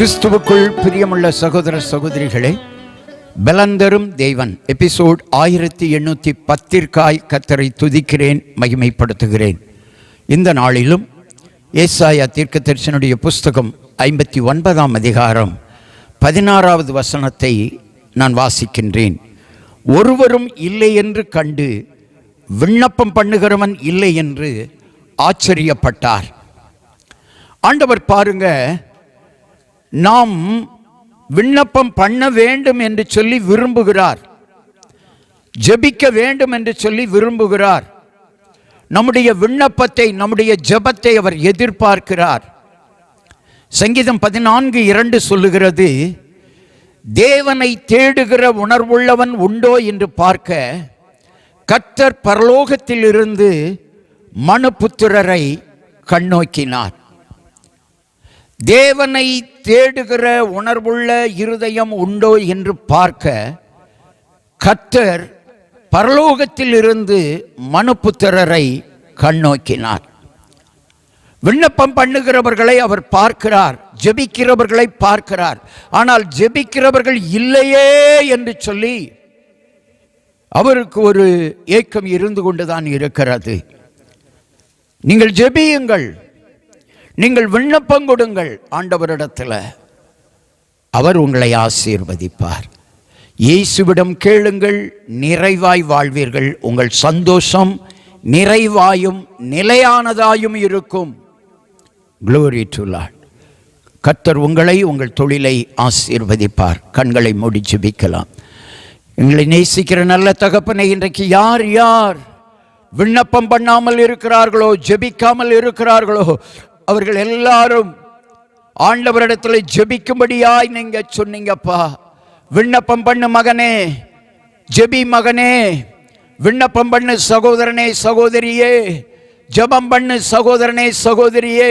கிறிஸ்துவுக்குள் பிரியமுள்ள சகோதர சகோதரிகளே, பலந்தரும் தேவன் எபிசோட் 1810 கர்த்தரை துதிக்கிறேன், மகிமைப்படுத்துகிறேன். இந்த நாளிலும் ஏசாயா தீர்க்கதரிசனுடைய புஸ்தகம் 59ஆம் அதிகாரம் 16வது வசனத்தை நான் வாசிக்கின்றேன். ஒருவரும் இல்லை என்று கண்டு விண்ணப்பம் பண்ணுகிறவன் இல்லை என்று ஆச்சரியப்பட்டார். ஆண்டவர் பாருங்க, நாம் விண்ணப்பம் பண்ண வேண்டும் என்று சொல்லி விரும்புகிறார், ஜெபிக்க வேண்டும் என்று சொல்லி விரும்புகிறார். நம்முடைய விண்ணப்பத்தை, நம்முடைய ஜெபத்தை அவர் எதிர்பார்க்கிறார். சங்கீதம் 14:2 சொல்லுகிறது, தேவனை தேடுகிற உணர்வுள்ளவன் உண்டோ என்று பார்க்க கர்த்தர் பரலோகத்திலிருந்து மனுபுத்திரரை கண்ணோக்கினார். தேவனை தேடுகிற உணர்வுள்ள இருதயம் உண்டோ என்று பார்க்க கர்த்தர் பரலோகத்தில் இருந்து மனுபுத்திரரை கண்ணோக்கினார். விண்ணப்பம் பண்ணுகிறவர்களை அவர் பார்க்கிறார், ஜெபிக்கிறவர்களை பார்க்கிறார். ஆனால் ஜெபிக்கிறவர்கள் இல்லையே என்று சொல்லி அவருக்கு ஒரு ஏக்கம் இருந்து கொண்டுதான் இருக்கிறது. நீங்கள் ஜெபியுங்கள், நீங்கள் விண்ணப்பம் கொடுங்கள் ஆண்டவரிடத்தில், அவர் உங்களை ஆசீர்வதிப்பார். இயேசுவிடம் கேளுங்கள், நிறைவாய் வாழ்வீர்கள். உங்கள் சந்தோஷம் நிறைவாயும் நிலையானதாயும் இருக்கும். Glory to Lord. கர்த்தர் உங்களை, உங்கள் தொழிலை ஆசீர்வதிப்பார். கண்களை மூடி ஜெபிக்கலாம். எங்களை நேசிக்கிற நல்ல தகப்பனை, இன்றைக்கு யார் யார் விண்ணப்பம் பண்ணாமல் இருக்கிறார்களோ, ஜெபிக்காமல் இருக்கிறார்களோ, அவர்கள் எல்லாரும் ஆண்டவரிடத்தில் ஜெபிக்கும்படியாய் நீங்க சொன்னீங்கப்பா. விண்ணப்பம் பண்ணு மகனே, ஜெபி மகனே, விண்ணப்பம் பண்ணு சகோதரனே சகோதரியே, ஜெபம் பண்ணு சகோதரனே சகோதரியே.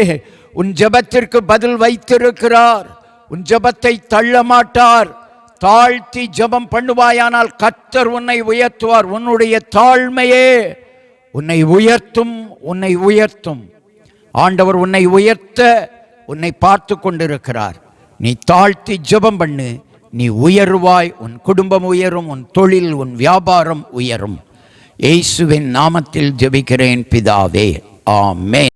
உன் ஜெபத்திற்கு பதில் வைத்திருக்கிறார். உன் ஜெபத்தை தள்ள மாட்டார். தாழ்த்தி ஜெபம் பண்ணுவாயானால் கர்த்தர் உன்னை உயர்த்துவார். உன்னுடைய தாழ்மையே உன்னை உயர்த்தும், உன்னை உயர்த்தும். ஆண்டவர் உன்னை உயர்த்த உன்னை பார்த்து கொண்டிருக்கிறார். நீ தாழ்த்தி ஜெபம் பண்ணு, நீ உயர்வாய். உன் குடும்பம் உயரும், உன் தொழில், உன் வியாபாரம் உயரும். இயேசுவின் நாமத்தில் ஜெபிக்கிறேன் பிதாவே, ஆமென்.